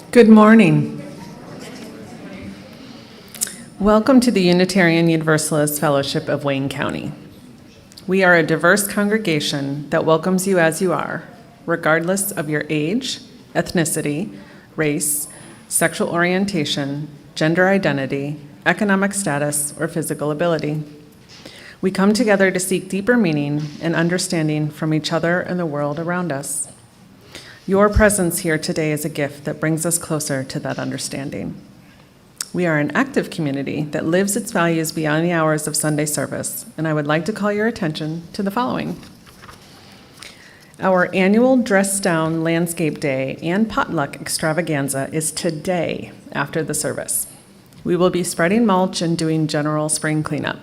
Good morning. Welcome to the Unitarian Universalist Fellowship of Wayne County. We are a diverse congregation that welcomes you as you are, regardless of your age, ethnicity, race, sexual orientation, gender identity, economic status, or physical ability. We come together to seek deeper meaning and understanding from each other and the world around us. Your presence here today is a gift that brings us closer to that understanding. We are an active community that lives its values beyond the hours of Sunday service, and I would like to call your attention to the following. Our annual Dress Down Landscape Day and Potluck Extravaganza is today after the service. We will be spreading mulch and doing general spring cleanup.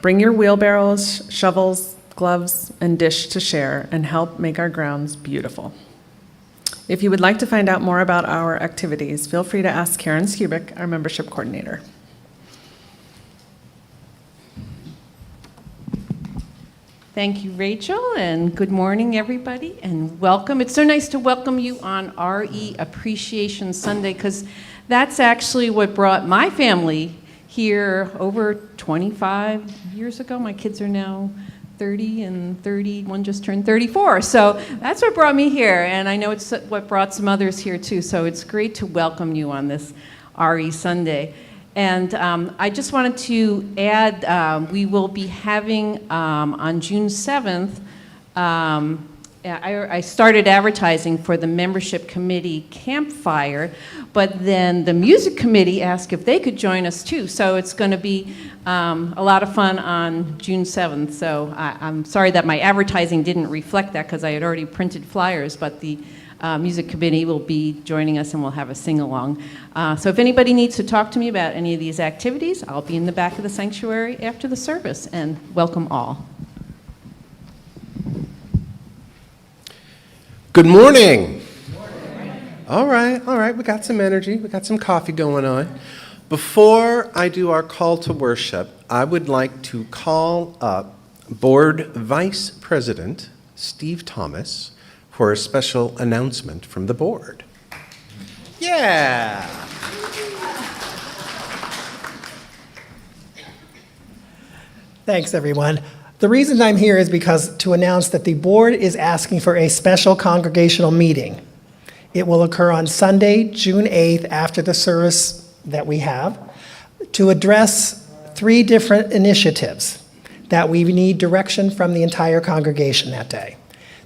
Bring your wheelbarrows, shovels, gloves, and dish to share and help make our grounds beautiful. If you would like to find out more about our activities, feel free to ask Karen Skubik, our membership coordinator. Thank you, Rachel, and good morning, everybody, and welcome. It's so nice to welcome you on RE Appreciation Sunday, because that's actually what brought my family here over 25 years ago. My kids are now 30 and 30, one just turned 34. So that's what brought me here, and I know it's what brought some others here too. So it's great to welcome you on this RE Sunday. And I just wanted to add, we will be having on June 7th, I started advertising for the membership committee campfire, but then the music committee asked if they could join us too. So it's going to be a lot of fun on June 7th. So I'm sorry that my advertising didn't reflect that, because I had already printed flyers, but the music committee will be joining us and we'll have a sing-along. So if anybody needs to talk to me about any of these activities, I'll be in the back of the sanctuary after the service, and welcome all. Good morning. All right, we got some energy, we got some coffee going on. Before I do our call to worship, I would like to call up Board Vice President Steve Thomas for a special announcement from the board. Yeah. Thanks, everyone. The reason I'm here is because to announce that the board is asking for a special congregational meeting. It will occur on Sunday, June 8th, after the service that we have, to address 3 different initiatives that we need direction from the entire congregation that day.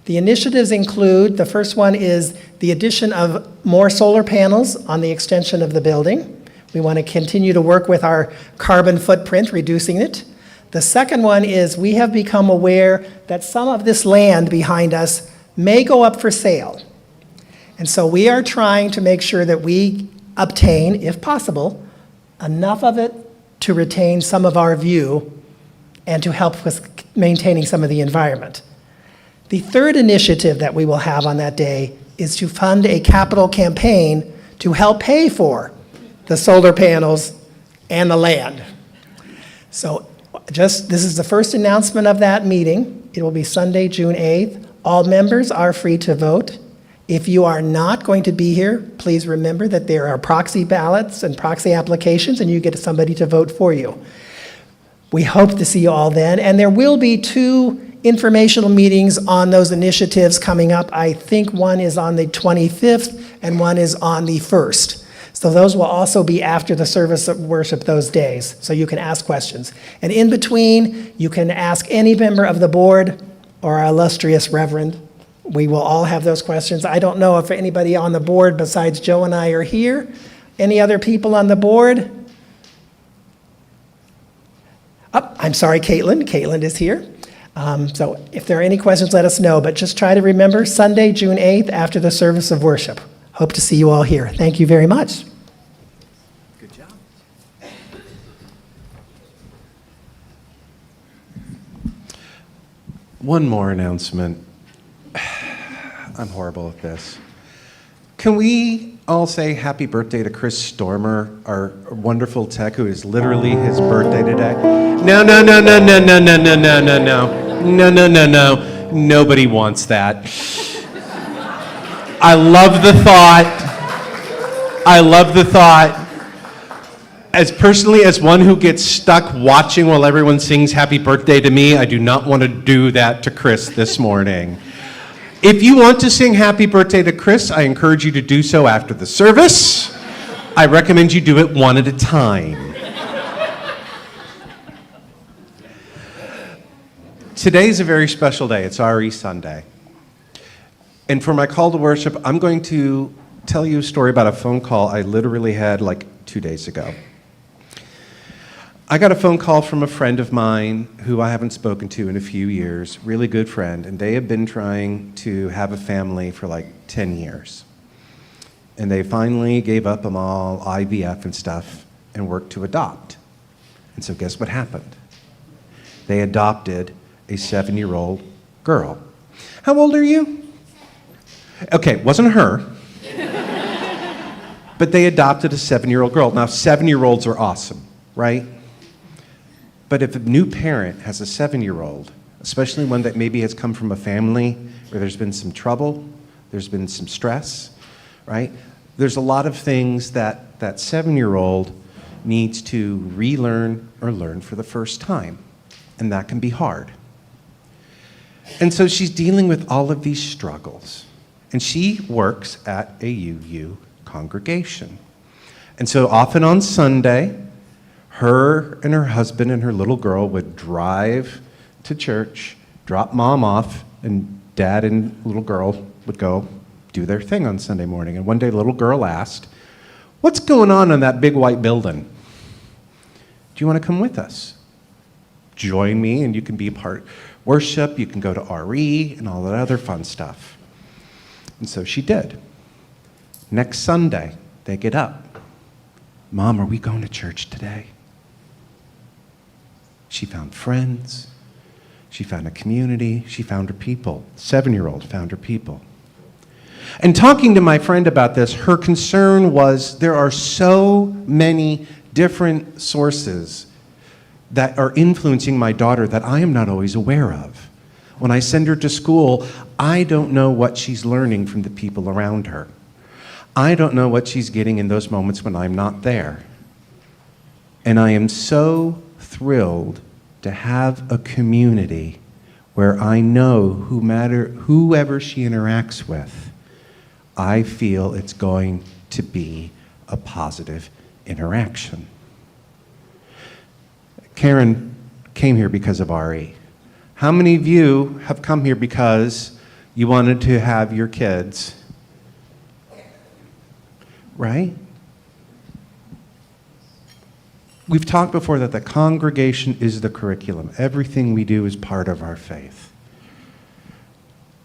The initiatives include, the first one is the addition of more solar panels on the extension of the building. We want to continue to work with our carbon footprint, reducing it. The second one is we have become aware that some of this land behind us may go up for sale. And so we are trying to make sure that we obtain, if possible, enough of it to retain some of our view and to help with maintaining some of the environment. The third initiative that we will have on that day is to fund a capital campaign to help pay for the solar panels and the land. So this is the first announcement of that meeting. It will be Sunday, June 8th. All members are free to vote. If you are not going to be here, please remember that there are proxy ballots and proxy applications, and you get somebody to vote for you. We hope to see you all then, and there will be 2 informational meetings on those initiatives coming up. I think one is on the 25th and one is on the 1st. So those will also be after the service of worship those days, so you can ask questions. And in between, you can ask any member of the board or our illustrious reverend. We will all have those questions. I don't know if anybody on the board besides Joe and I are here. Any other people on the board? Oh, I'm sorry, Caitlin. Caitlin is here. So if there are any questions, let us know. But just try to remember Sunday, June 8th, after the service of worship. Hope to see you all here. Thank you very much. Good job. One more announcement. I'm horrible at this. Can we all say happy birthday to Chris Stormer, our wonderful tech, who is literally his birthday today? No. Nobody wants that. I love the thought. I love the thought. As personally, as one who gets stuck watching while everyone sings happy birthday to me, I do not want to do that to Chris this morning. If you want to sing happy birthday to Chris, I encourage you to do so after the service. I recommend you do it one at a time. Today's a very special day. It's RE Sunday. And for my call to worship, I'm going to tell you a story about a phone call I literally had like 2 days ago. I got a phone call from a friend of mine who I haven't spoken to in a few years, really good friend, and they have been trying to have a family for like 10 years. And they finally gave up them all IVF and stuff and worked to adopt. And so guess what happened? They adopted a 7-year-old girl. How old are you? Okay, wasn't her. But they adopted a 7-year-old girl. Now, 7-year-olds are awesome, right? But if a new parent has a 7-year-old, especially one that maybe has come from a family where there's been some trouble, there's been some stress, right? There's a lot of things that 7-year-old needs to relearn or learn for the first time, and that can be hard. And so she's dealing with all of these struggles, and she works at a UU congregation. And so often on Sunday, her and her husband and her little girl would drive to church, drop mom off, and dad and little girl would go do their thing on Sunday morning. And one day, the little girl asked, "What's going on in that big white building? Do you want to come with us? Join me, and you can be a part of worship, you can go to RE, and all that other fun stuff." And so she did. Next Sunday, they get up. "Mom, are we going to church today?" She found friends, she found a community, she found her people. 7-year-old found her people. And talking to my friend about this, her concern was there are so many different sources that are influencing my daughter that I am not always aware of. When I send her to school, I don't know what she's learning from the people around her. I don't know what she's getting in those moments when I'm not there. And I am so thrilled to have a community where I know whoever she interacts with, I feel it's going to be a positive interaction. Karen came here because of RE. How many of you have come here because you wanted to have your kids, right? We've talked before that the congregation is the curriculum. Everything we do is part of our faith.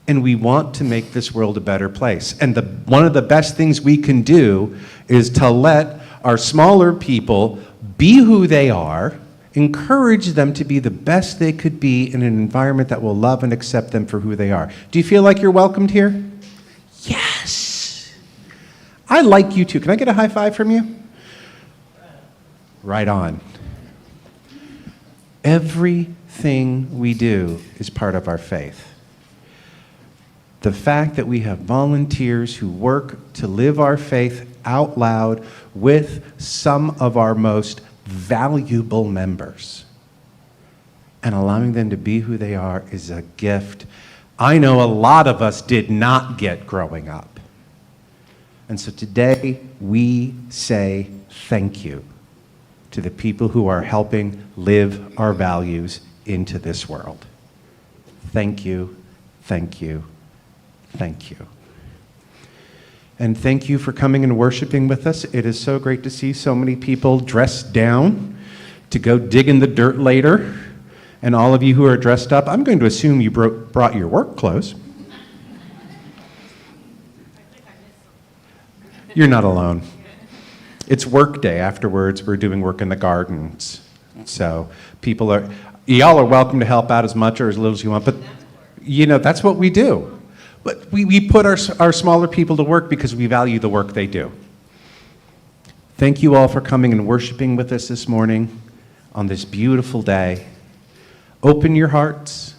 And we want to make this world a better place. And one of the best things we can do is to let our smaller people be who they are, encourage them to be the best they could be in an environment that will love and accept them for who they are. Do you feel like you're welcomed here? Yes. I like you too. Can I get a high five from you? Right on. Everything we do is part of our faith. The fact that we have volunteers who work to live our faith out loud with some of our most valuable members and allowing them to be who they are is a gift I know a lot of us did not get growing up. And so today we say thank you to the people who are helping live our values into this world. Thank you, thank you, thank you. And thank you for coming and worshiping with us. It is so great to see so many people dressed down to go dig in the dirt later. And all of you who are dressed up, I'm going to assume you brought your work clothes. You're not alone. It's work day. Afterwards, we're doing work in the gardens. So y'all are welcome to help out as much or as little as you want, but that's what we do. But we put our smaller people to work because we value the work they do. Thank you all for coming and worshiping with us this morning on this beautiful day. Open your hearts.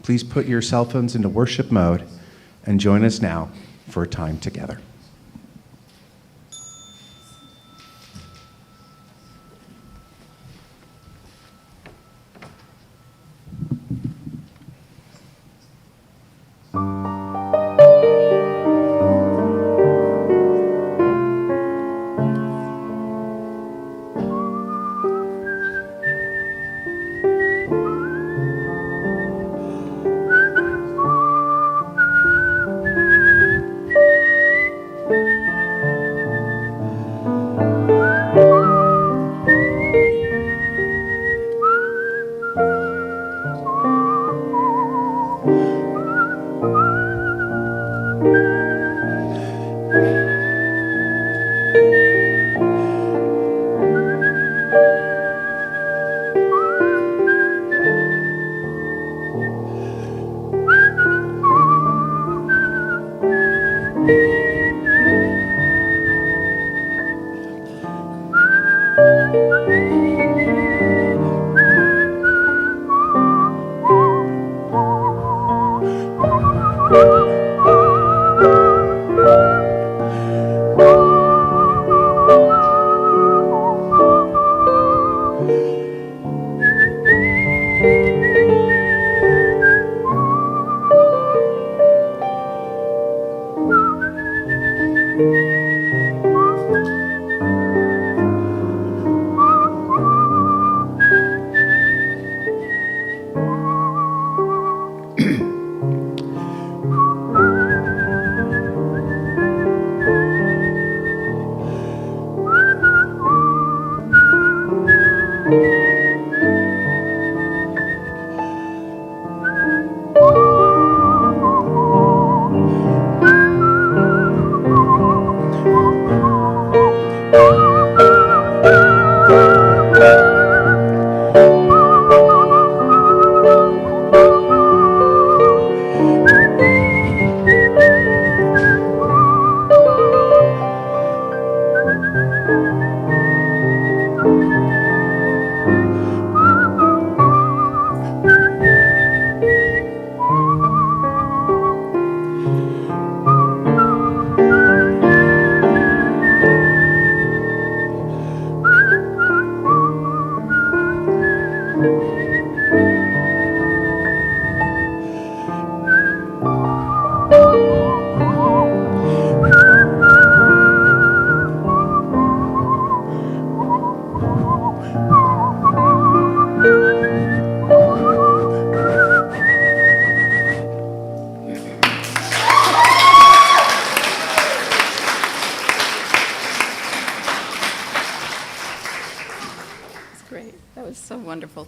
Please put your cell phones into worship mode and join us now for a time together.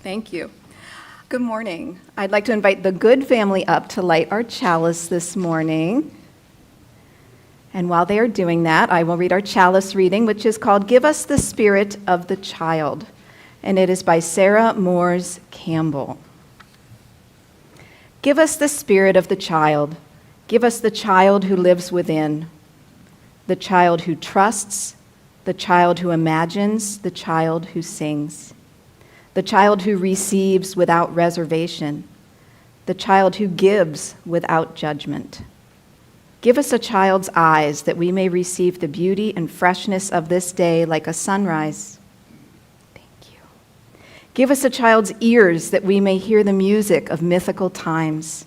Thank you. Good morning. I'd like to invite the Good family up to light our chalice this morning. And while they are doing that, I will read our chalice reading, which is called Give Us the Spirit of the Child. And it is by Sarah Moores Campbell. Give us the spirit of the child. Give us the child who lives within, the child who trusts, the child who imagines, the child who sings, the child who receives without reservation, the child who gives without judgment. Give us a child's eyes that we may receive the beauty and freshness of this day like a sunrise. Thank you. Give us a child's ears that we may hear the music of mythical times.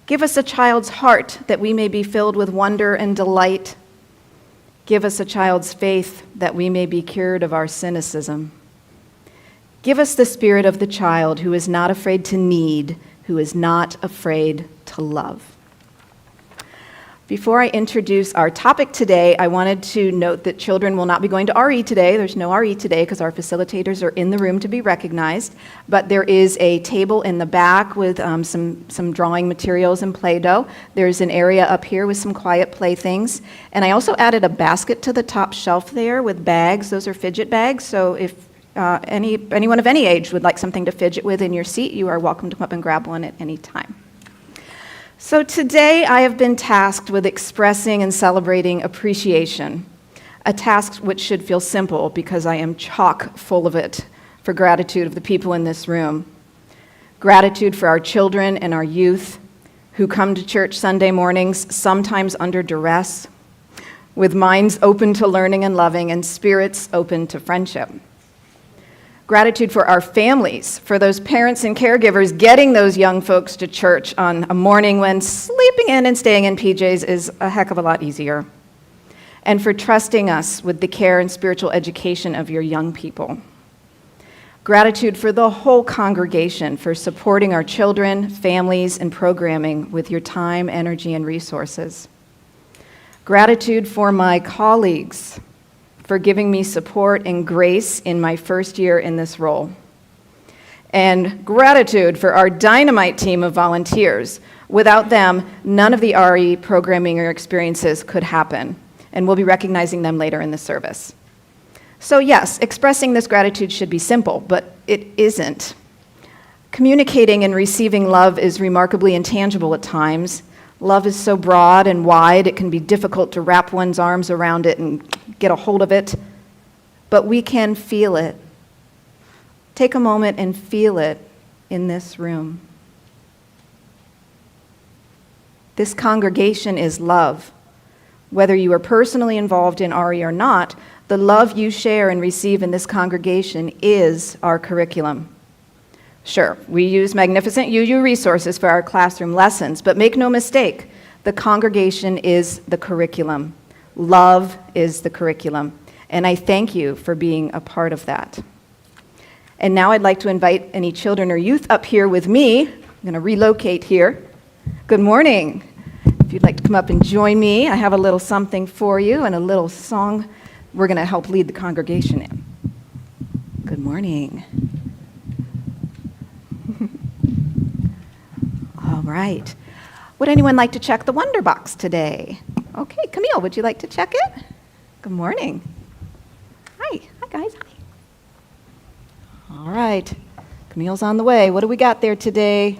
Give us a child's heart that we may be filled with wonder and delight. Give us a child's faith that we may be cured of our cynicism. Give us the spirit of the child who is not afraid to need, who is not afraid to love. Before I introduce our topic today, I wanted to note that children will not be going to RE today. There's no RE today because our facilitators are in the room to be recognized. But there is a table in the back with some drawing materials and Play-Doh. There's an area up here with some quiet playthings. And I also added a basket to the top shelf there with bags. Those are fidget bags. So if anyone of any age would like something to fidget with in your seat, you are welcome to come up and grab one at any time. So today I have been tasked with expressing and celebrating appreciation, a task which should feel simple because I am chock full of it for gratitude of the people in this room. Gratitude for our children and our youth who come to church Sunday mornings, sometimes under duress, with minds open to learning and loving and spirits open to friendship. Gratitude for our families, for those parents and caregivers getting those young folks to church on a morning when sleeping in and staying in PJs is a heck of a lot easier. And for trusting us with the care and spiritual education of your young people. Gratitude for the whole congregation for supporting our children, families, and programming with your time, energy, and resources. Gratitude for my colleagues, for giving me support and grace in my first year in this role. And gratitude for our dynamite team of volunteers. Without them, none of the RE programming or experiences could happen, and we'll be recognizing them later in the service. So yes, expressing this gratitude should be simple, but it isn't. Communicating and receiving love is remarkably intangible at times. Love is so broad and wide, it can be difficult to wrap one's arms around it and get a hold of it, but we can feel it. Take a moment and feel it in this room. This congregation is love. Whether you are personally involved in RE or not, the love you share and receive in this congregation is our curriculum. Sure, we use magnificent UU resources for our classroom lessons, but make no mistake, the congregation is the curriculum. Love is the curriculum, and I thank you for being a part of that. And now I'd like to invite any children or youth up here with me. I'm going to relocate here. Good morning. If you'd like to come up and join me, I have a little something for you and a little song we're going to help lead the congregation in. Good morning. All right. Would anyone like to check the Wonder Box today? Okay, Camille, would you like to check it? Good morning. Hi. Hi, guys. Hi. All right. Camille's on the way. What do we got there today?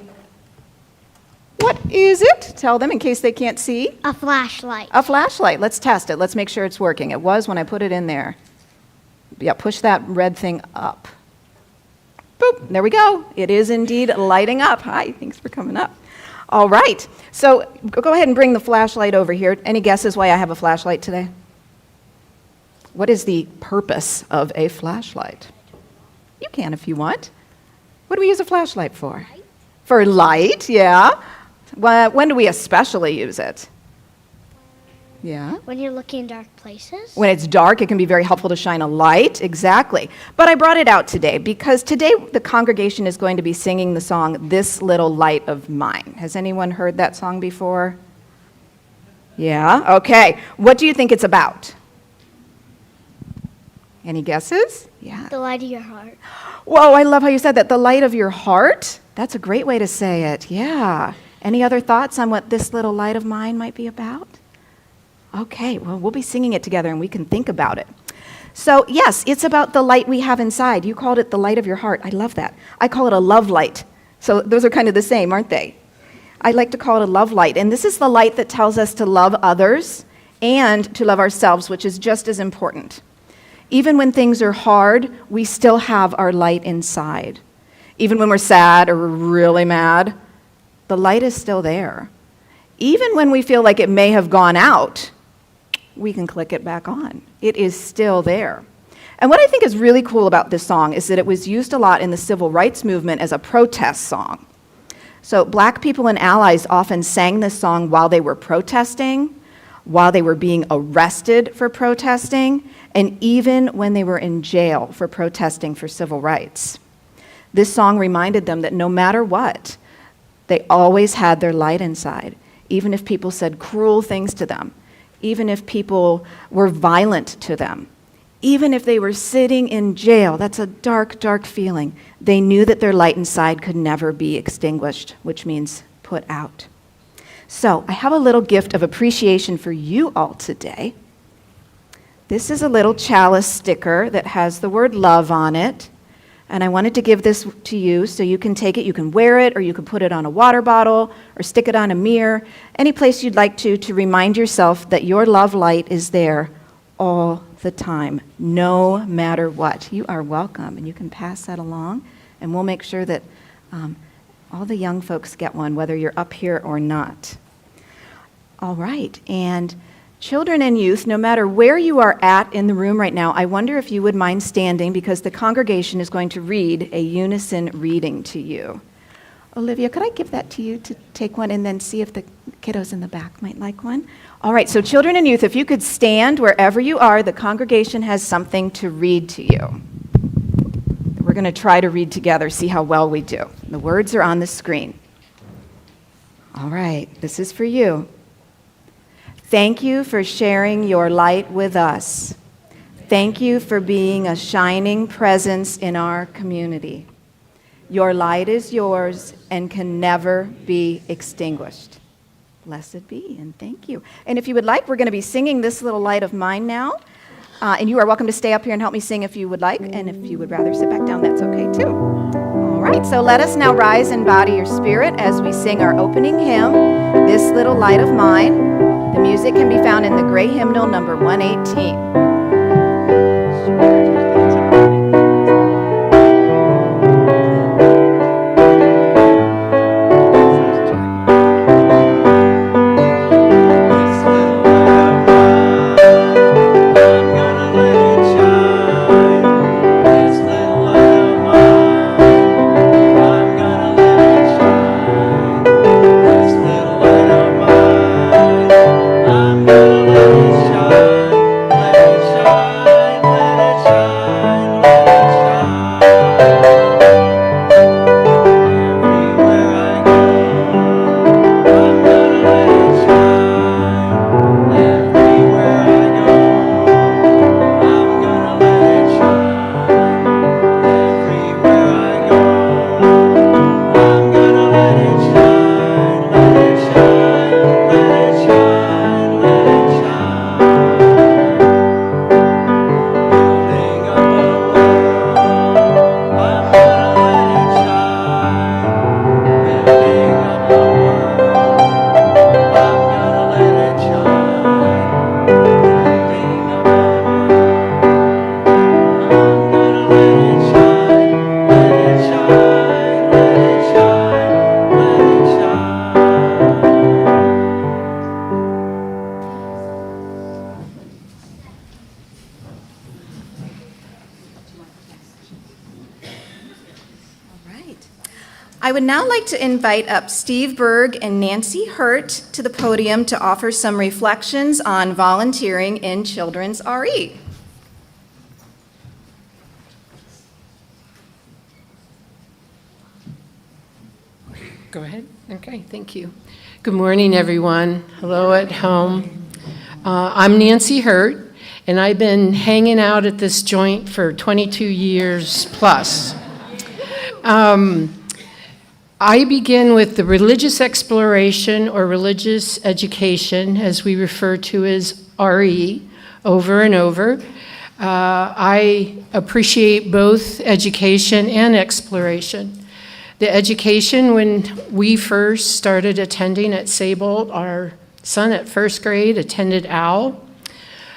What is it? Tell them in case they can't see. A flashlight. A flashlight. Let's test it. Let's make sure it's working. It was when I put it in there. Yeah, push that red thing up. Boop. There we go. It is indeed lighting up. Hi. Thanks for coming up. All right, so go ahead and bring the flashlight over here. Any guesses why I have a flashlight today? What is the purpose of a flashlight? You can if you want. What do we use a flashlight for? Light. For light, yeah. When do we especially use it? Yeah. When you're looking in dark places. When it's dark, it can be very helpful to shine a light, exactly. But I brought it out today because today the congregation is going to be singing the song, This Little Light of Mine. Has anyone heard that song before? Yeah, okay. What do you think it's about? Any guesses? Yeah. The light of your heart. Whoa, I love how you said that. The light of your heart? That's a great way to say it. Yeah. Any other thoughts on what this little light of mine might be about? Okay, well, we'll be singing it together and we can think about it. So, yes, it's about the light we have inside. You called it the light of your heart. I love that. I call it a love light. So, those are kind of the same, aren't they? I like to call it a love light. And this is the light that tells us to love others and to love ourselves, which is just as important. Even when things are hard, we still have our light inside. Even when we're sad or really mad, the light is still there. Even when we feel like it may have gone out, we can click it back on. It is still there. And what I think is really cool about this song is that it was used a lot in the civil rights movement as a protest song. So black people and allies often sang this song while they were protesting, while they were being arrested for protesting, and even when they were in jail for protesting for civil rights. This song reminded them that no matter what, they always had their light inside, even if people said cruel things to them, even if people were violent to them, even if they were sitting in jail. That's a dark, dark feeling. They knew that their light inside could never be extinguished, which means put out. So I have a little gift of appreciation for you all today. This is a little chalice sticker that has the word love on it. And I wanted to give this to you so you can take it, you can wear it, or you can put it on a water bottle, or stick it on a mirror, any place you'd like to remind yourself that your love light is there all the time, no matter what. You are welcome, and you can pass that along, and we'll make sure that all the young folks get one, whether you're up here or not. All right, and children and youth, no matter where you are at in the room right now, I wonder if you would mind standing because the congregation is going to read a unison reading to you. Olivia, could I give that to you to take one and then see if the kiddos in the back might like one? All right, so children and youth, if you could stand wherever you are, the congregation has something to read to you. We're going to try to read together, see how well we do. The words are on the screen. All right, this is for you. Thank you for sharing your light with us. Thank you for being a shining presence in our community. Your light is yours and can never be extinguished. Blessed be, and thank you. And if you would like, we're going to be singing This Little Light of Mine now. And you are welcome to stay up here and help me sing if you would like. And if you would rather sit back down, that's okay too. All right, so let us now rise in body or spirit as we sing our opening hymn, This Little Light of Mine. The music can be found in the gray hymnal number 118. I would now like to invite up Steve Berg and Nancy Hurt to the podium to offer some reflections on volunteering in Children's RE. Go ahead. Okay, thank you. Good morning, everyone. Hello at home. I'm Nancy Hurt, and I've been hanging out at this joint for 22 years plus. I begin with the religious exploration or religious education, as we refer to as RE, over and over. I appreciate both education and exploration. The education, when we first started attending at Sable, our son at first grade attended OWL.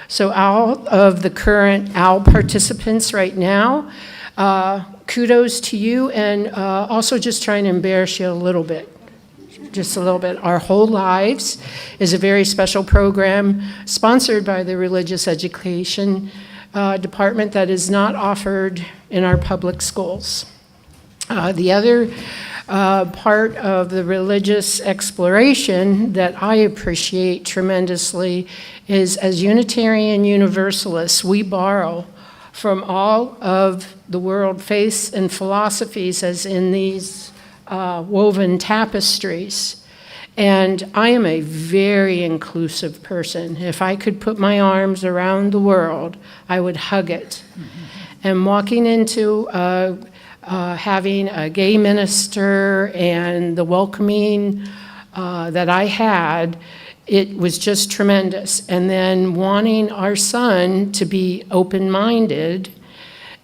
So all of the current OWL participants right now, kudos to you, and also just trying to embarrass you a little bit. Just a little bit. Our Whole Lives is a very special program sponsored by the Religious Education Department that is not offered in our public schools. The other part of the religious exploration that I appreciate tremendously is, as Unitarian Universalists, we borrow from all of the world faiths and philosophies as in these woven tapestries. And I am a very inclusive person. If I could put my arms around the world, I would hug it. And walking into having a gay minister and the welcoming that I had, it was just tremendous. And then wanting our son to be open-minded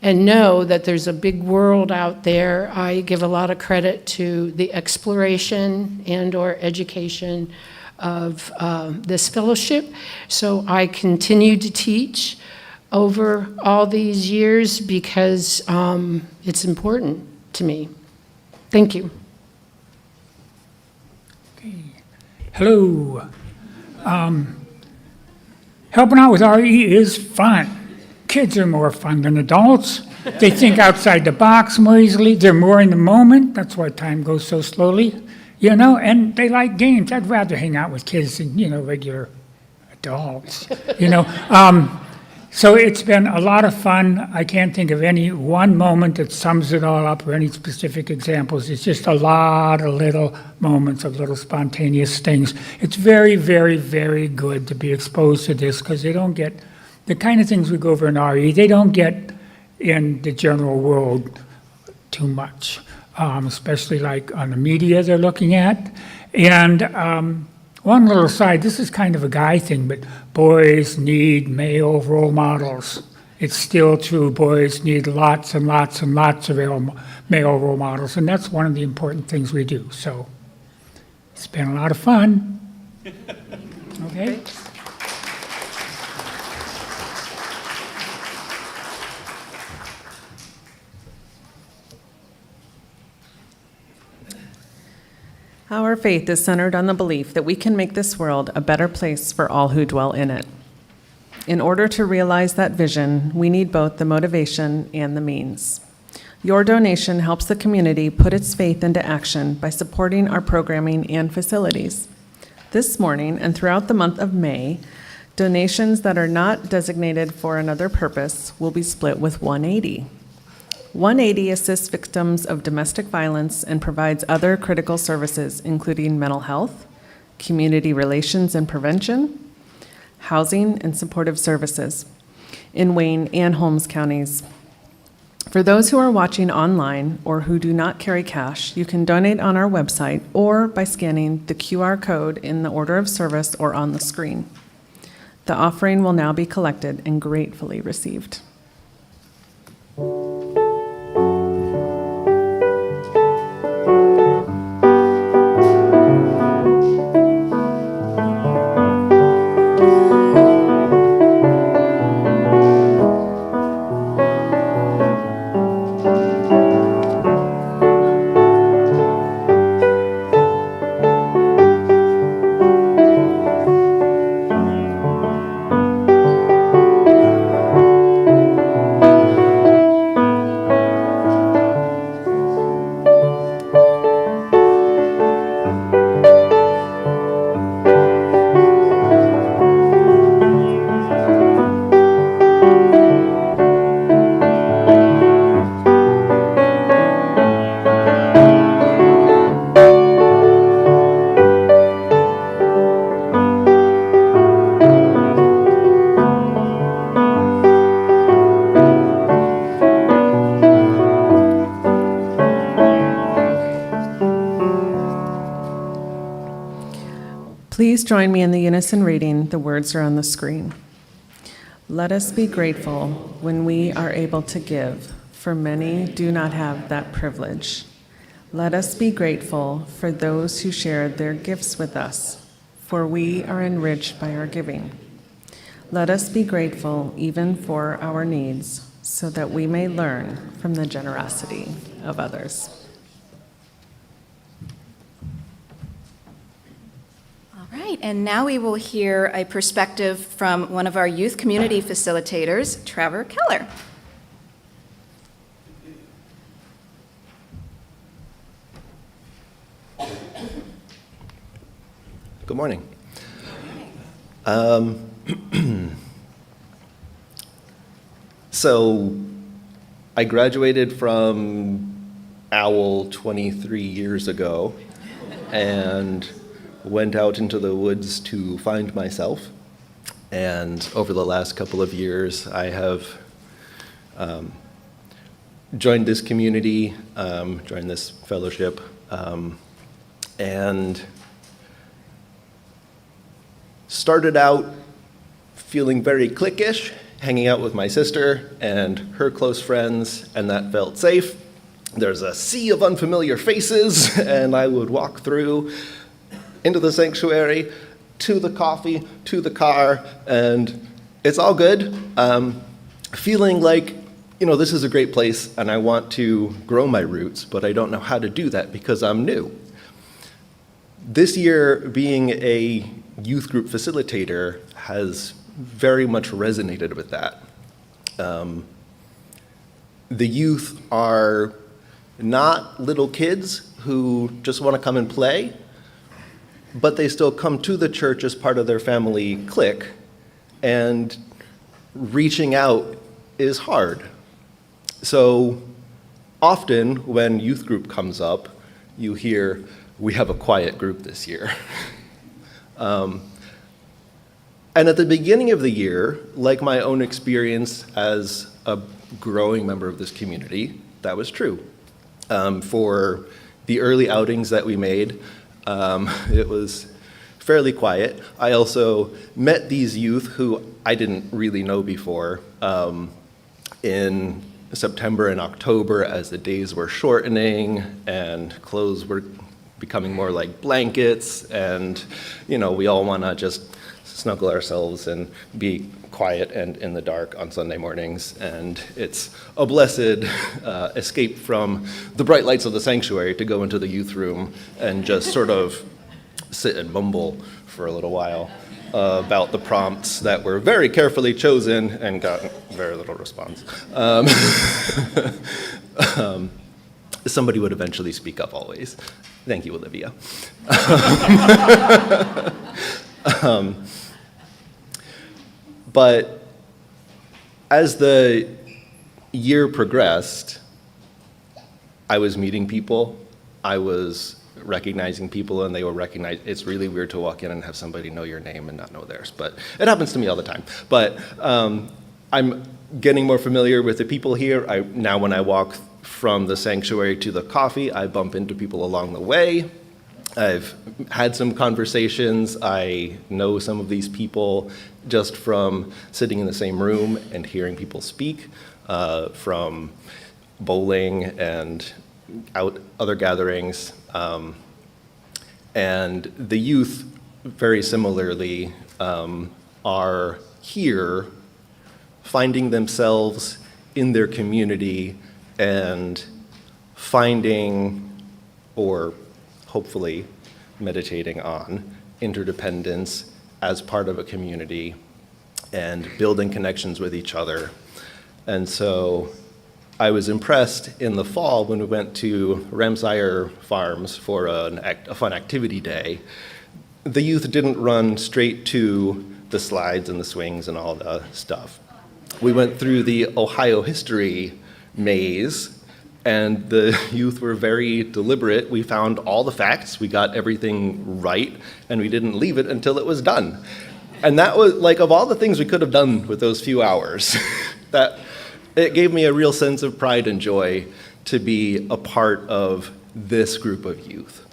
and know that there's a big world out there, I give a lot of credit to the exploration and/or education of this fellowship. So I continue to teach over all these years because it's important to me. Thank you. Hello. Helping out with RE is fun. Kids are more fun than adults. They think outside the box more easily. They're more in the moment. That's why time goes so slowly, and they like games. I'd rather hang out with kids than, regular adults, So it's been a lot of fun. I can't think of any one moment that sums it all up or any specific examples. It's just a lot of little moments of little spontaneous things. It's very, very, very good to be exposed to this because they don't get the kind of things we go over in RE, they don't get in the general world too much, especially like on the media they're looking at. And one little aside, this is kind of a guy thing, but boys need male role models. It's still true. Boys need lots and lots and lots of male role models, and that's one of the important things we do. So it's been a lot of fun. Okay? Our faith is centered on the belief that we can make this world a better place for all who dwell in it. In order to realize that vision, we need both the motivation and the means. Your donation helps the community put its faith into action by supporting our programming and facilities. This morning and throughout the month of May, donations that are not designated for another purpose will be split with 180. 180 assists victims of domestic violence and provides other critical services, including mental health, community relations and prevention, housing, and supportive services in Wayne and Holmes counties. For those who are watching online or who do not carry cash, you can donate on our website or by scanning the QR code in the order of service or on the screen. The offering will now be collected and gratefully received. Please join me in the unison reading. The words are on the screen. Let us be grateful when we are able to give, for many do not have that privilege. Let us be grateful for those who shared their gifts with us, for we are enriched by our giving. Let us be grateful even for our needs, so that we may learn from the generosity of others. All right, and now we will hear a perspective from one of our youth community facilitators, Trevor Keller. Good morning. So I graduated from OWL 23 years ago and went out into the woods to find myself. And over the last couple of years, I have joined this community, joined this fellowship, and started out feeling very cliquish, hanging out with my sister and her close friends, and that felt safe. There's a sea of unfamiliar faces, and I would walk through into the sanctuary, to the coffee, to the car, and it's all good. Feeling like, this is a great place, and I want to grow my roots, but I don't know how to do that because I'm new. This year, being a youth group facilitator has very much resonated with that. The youth are not little kids who just want to come and play, but they still come to the church as part of their family clique, and reaching out is hard. So often when youth group comes up, you hear, "We have a quiet group this year." And at the beginning of the year, like my own experience as a growing member of this community, that was true. For the early outings that we made, it was fairly quiet. I also met these youth who I didn't really know before in September and October as the days were shortening and clothes were becoming more like blankets, and we all want to just snuggle ourselves and be quiet and in the dark on Sunday mornings, and it's a blessed escape from the bright lights of the sanctuary to go into the youth room and just sort of sit and mumble for a little while about the prompts that were very carefully chosen and got very little response. Somebody would eventually speak up always. Thank you, Olivia. But as the year progressed, I was meeting people, I was recognizing people, and they were recognized. It's really weird to walk in and have somebody know your name and not know theirs, but it happens to me all the time. But I'm getting more familiar with the people here. Now when I walk from the sanctuary to the coffee, I bump into people along the way. I've had some conversations. I know some of these people just from sitting in the same room and hearing people speak, from bowling and other gatherings. And the youth, very similarly, are here finding themselves in their community and finding, or hopefully meditating on, interdependence as part of a community and building connections with each other. And so I was impressed in the fall when we went to Ramsire Farms for a fun activity day. The youth didn't run straight to the slides and the swings and all the stuff. We went through the Ohio history maze, and the youth were very deliberate. We found all the facts, we got everything right, and we didn't leave it until it was done. And that was, like, of all the things we could have done with those few hours, that it gave me a real sense of pride and joy to be a part of this group of youth.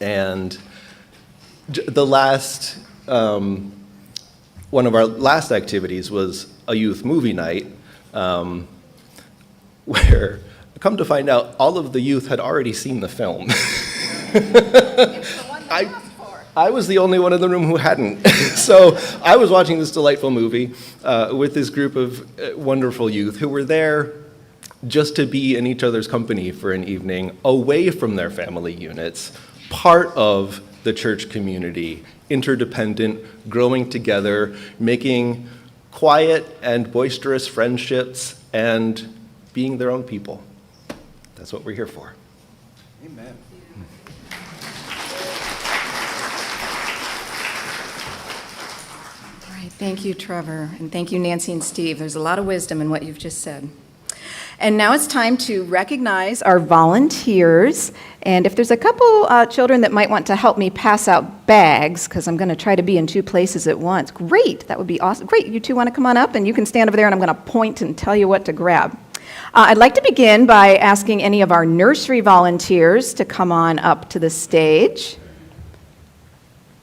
And The last, one of our last activities was a youth movie night, where, come to find out, all of the youth had already seen the film. I was the only one in the room who hadn't. So I was watching this delightful movie with this group of wonderful youth who were there just to be in each other's company for an evening, away from their family units, part of the church community, interdependent, growing together, making quiet and boisterous friendships, and being their own people. That's what we're here for. Amen. All right, thank you, Trevor, and thank you, Nancy and Steve. There's a lot of wisdom in what you've just said. And now it's time to recognize our volunteers. And if there's a couple children that might want to help me pass out bags, because I'm going to try to be in two places at once, great, that would be awesome. Great, you two want to come on up, and you can stand over there, and I'm going to point and tell you what to grab. I'd like to begin by asking any of our nursery volunteers to come on up to the stage.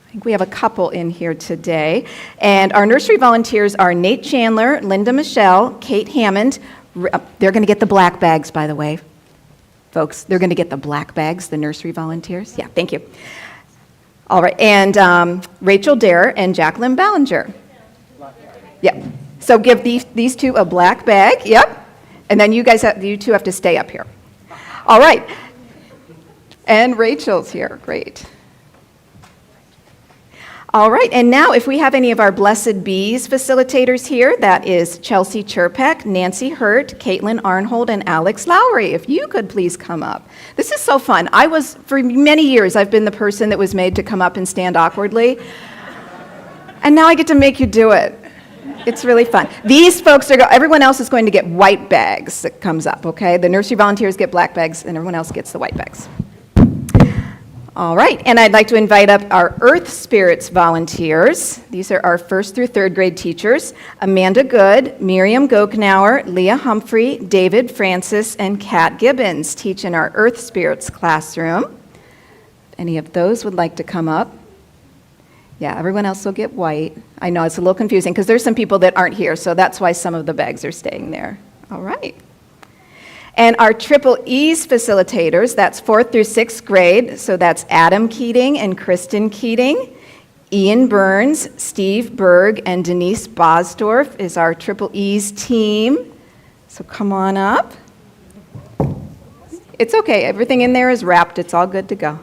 I think we have a couple in here today. And our nursery volunteers are Nate Chandler, Linda Michelle, Kate Hammond. They're going to get the black bags, by the way. Folks, they're going to get the black bags, the nursery volunteers. Yeah, thank you. All right, and Rachel Dare and Jacqueline Ballinger. Yep. So give these two a black bag. Yep. And then you two have to stay up here. All right. And Rachel's here. Great. All right, and now if we have any of our Blessed Bees facilitators here, that is Chelsea Chirpeck, Nancy Hurt, Caitlin Arnhold, and Alex Lowry. If you could please come up. This is so fun. For many years, I've been the person that was made to come up and stand awkwardly. And now I get to make you do it. It's really fun. These folks everyone else is going to get white bags that comes up, okay? The nursery volunteers get black bags, and everyone else gets the white bags. All right, and I'd like to invite up our Earth Spirits volunteers. These are our 1st through 3rd grade teachers: Amanda Good, Miriam Goknauer, Leah Humphrey, David Francis, and Kat Gibbons teach in our Earth Spirits classroom. Any of those would like to come up? Yeah, everyone else will get white. I know it's a little confusing because there's some people that aren't here, so that's why some of the bags are staying there. All right. And our Triple E's facilitators, that's 4th through 6th grade, so that's Adam Keating and Kristen Keating. Ian Burns, Steve Berg, and Denise Bosdorf is our Triple E's team. So come on up. It's okay, everything in there is wrapped, it's all good to go.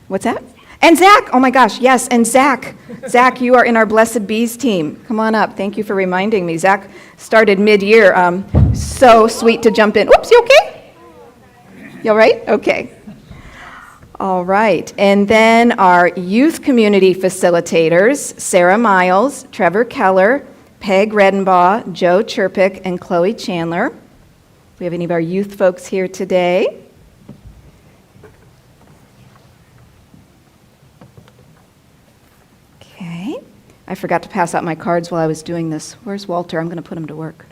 What's that? And Zach, oh my gosh, yes, and Zach. Zach, you are in our Blessed Bees team. Come on up, thank you for reminding me. Zach started mid-year, so sweet to jump in. Oops, you okay? You all right? Okay. All right, and then our youth community facilitators, Sarah Miles, Trevor Keller, Peg Redenbaugh, Joe Chirpick, and Chloe Chandler. We have any of our youth folks here today? Okay. I forgot to pass out my cards while I was doing this. Where's Walter? I'm going to put him to work.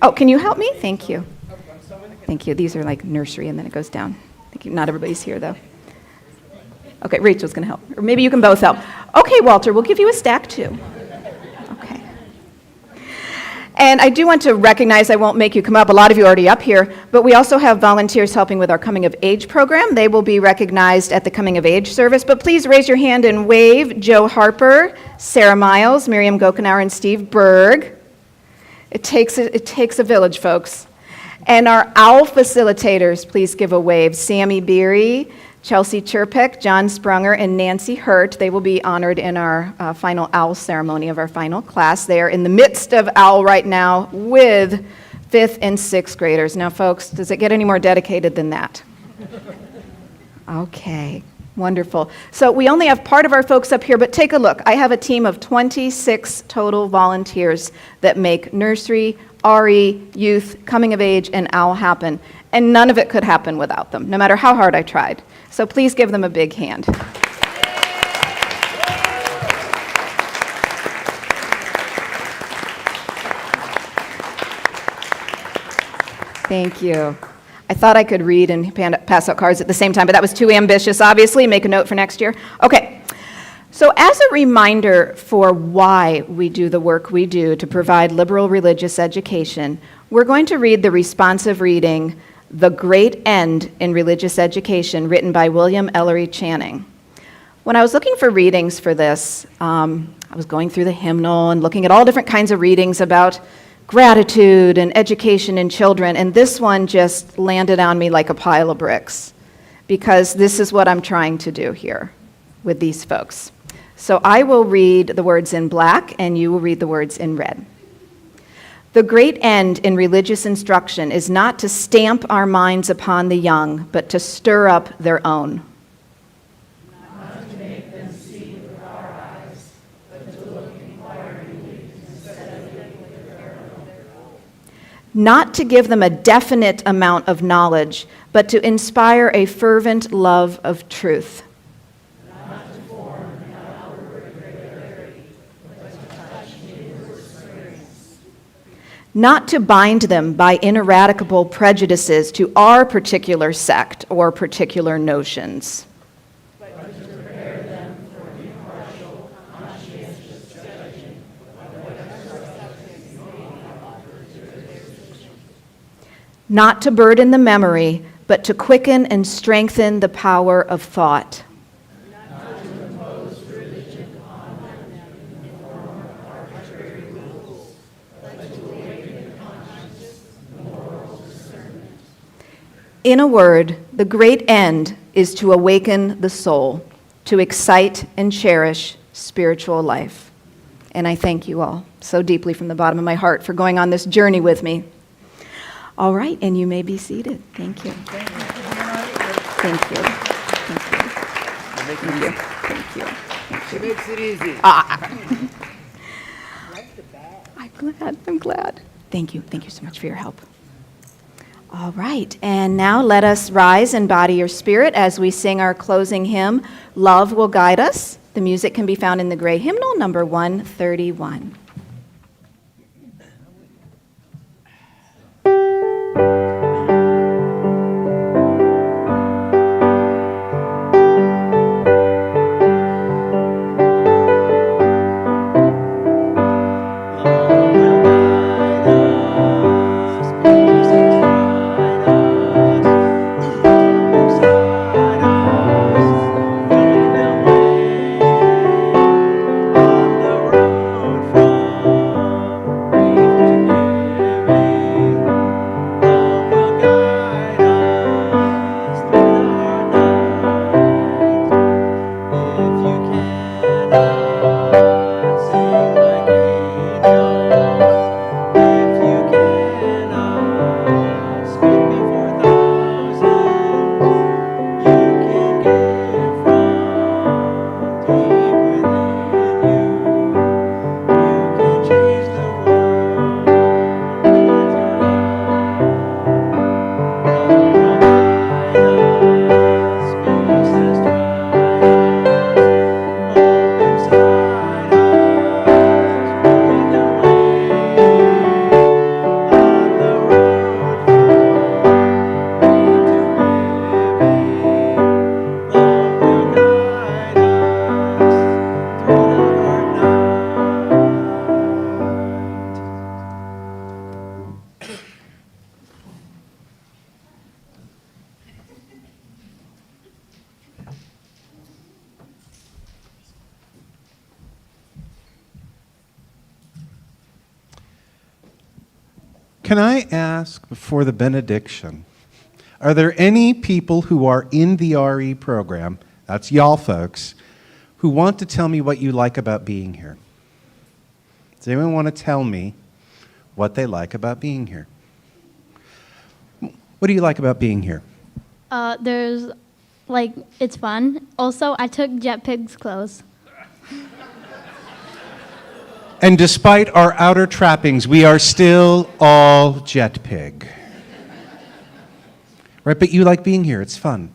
Oh, can you help me? Thank you. Thank you. These are like nursery, and then it goes down. Thank you. Not everybody's here, though. Okay, Rachel's going to help. Or maybe you can both help. Okay, Walter, we'll give you a stack, too. Okay. And I do want to recognize, I won't make you come up, a lot of you are already up here, but we also have volunteers helping with our Coming of Age program. They will be recognized at the Coming of Age service, but please raise your hand and wave. Joe Harper, Sarah Miles, Miriam Goknauer, and Steve Berg. It takes a village, folks. And our OWL facilitators, please give a wave. Sammy Beery, Chelsea Chirpick, John Sprunger, and Nancy Hurt. They will be honored in our final OWL ceremony of our final class. They are in the midst of OWL right now with 5th and 6th graders. Now, folks, does it get any more dedicated than that? Okay, wonderful. So we only have part of our folks up here, but take a look. I have a team of 26 total volunteers that make nursery, RE, youth, coming of age, and OWL happen. And none of it could happen without them, no matter how hard I tried. So please give them a big hand. Thank you. I thought I could read and pass out cards at the same time, but that was too ambitious, obviously. Make a note for next year. Okay. So as a reminder for why we do the work we do to provide liberal religious education, we're going to read the responsive reading, The Great End in Religious Education, written by William Ellery Channing. When I was looking for readings for this, I was going through the hymnal and looking at all different kinds of readings about gratitude and education in children, and this one just landed on me like a pile of bricks, because this is what I'm trying to do here with these folks. So I will read the words in black, and you will read the words in red. The great end in religious instruction is not to stamp our minds upon the young, but to stir up their own. Not to give them a definite amount of knowledge, but to inspire a fervent love of truth. Not to bind them by ineradicable prejudices to our particular sect or particular notions. Not to burden the memory, but to quicken and strengthen the power of thought. In a word, the great end is to awaken the soul, to excite and cherish spiritual life. And I thank you all so deeply from the bottom of my heart for going on this journey with me. All right, and you may be seated. Thank you. Thank you. Thank you. Thank you. Thank you. She makes it easy. I'm glad. Thank you. Thank you so much for your help. All right, and now let us rise in body or spirit as we sing our closing hymn, Love Will Guide Us. The music can be found in the gray hymnal, number 131. Can I ask before the benediction, are there any people who are in the RE program, that's y'all folks, who want to tell me what you like about being here? Does anyone want to tell me what they like about being here? What do you like about being here? It's fun. Also, I took Jet Pig's clothes. And despite our outer trappings, we are still all Jet Pig. Right, but you like being here, it's fun.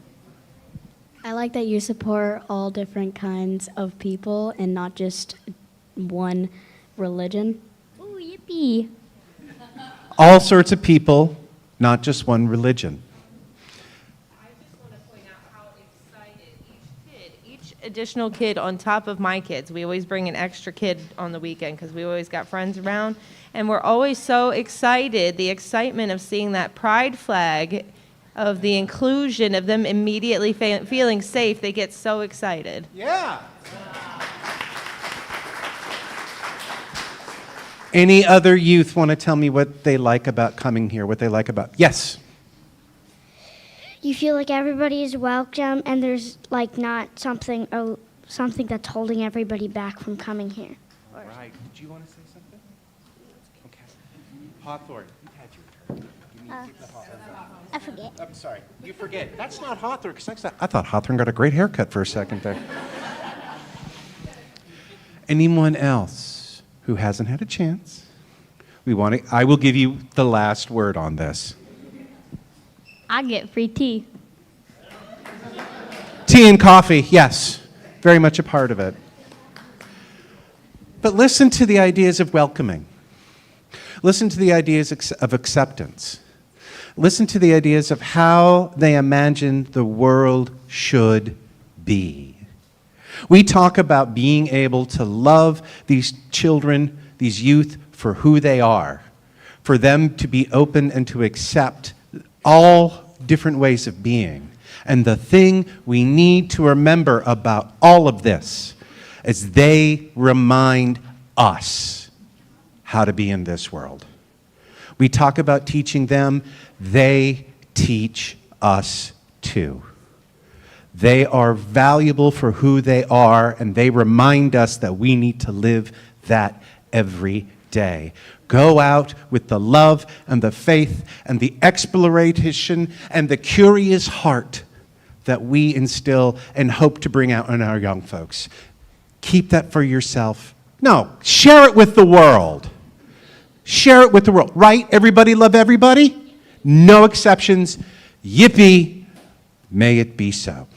I like that you support all different kinds of people and not just one religion. Ooh, yippee. All sorts of people, not just one religion. additional kid on top of my kids. We always bring an extra kid on the weekend because we always got friends around. And we're always so excited, the excitement of seeing that pride flag, of the inclusion, of them immediately feeling safe. They get so excited. Yeah. Any other youth want to tell me what they like about coming here, what they like about? Yes. You feel like everybody is welcome, and there's like not something that's holding everybody back from coming here. Right. Did you want to say something? Okay. Hawthorne, you had your turn. You need to take the Hawthorne. I forget. I'm sorry. You forget. That's not Hawthorne. I thought Hawthorne got a great haircut for a second there. Anyone else who hasn't had a chance? I will give you the last word on this. I get free tea. Tea and coffee, yes. Very much a part of it. But listen to the ideas of welcoming. Listen to the ideas of acceptance. Listen to the ideas of how they imagine the world should be. We talk about being able to love these children, these youth, for who they are, for them to be open and to accept all different ways of being. And the thing we need to remember about all of this is they remind us how to be in this world. We talk about teaching them, they teach us too. They are valuable for who they are, and they remind us that we need to live that every day. Go out with the love and the faith and the exploration and the curious heart that we instill and hope to bring out in our young folks. Keep that for yourself. No, share it with the world. Share it with the world. Right? Everybody love everybody? No exceptions. Yippee. May it be so.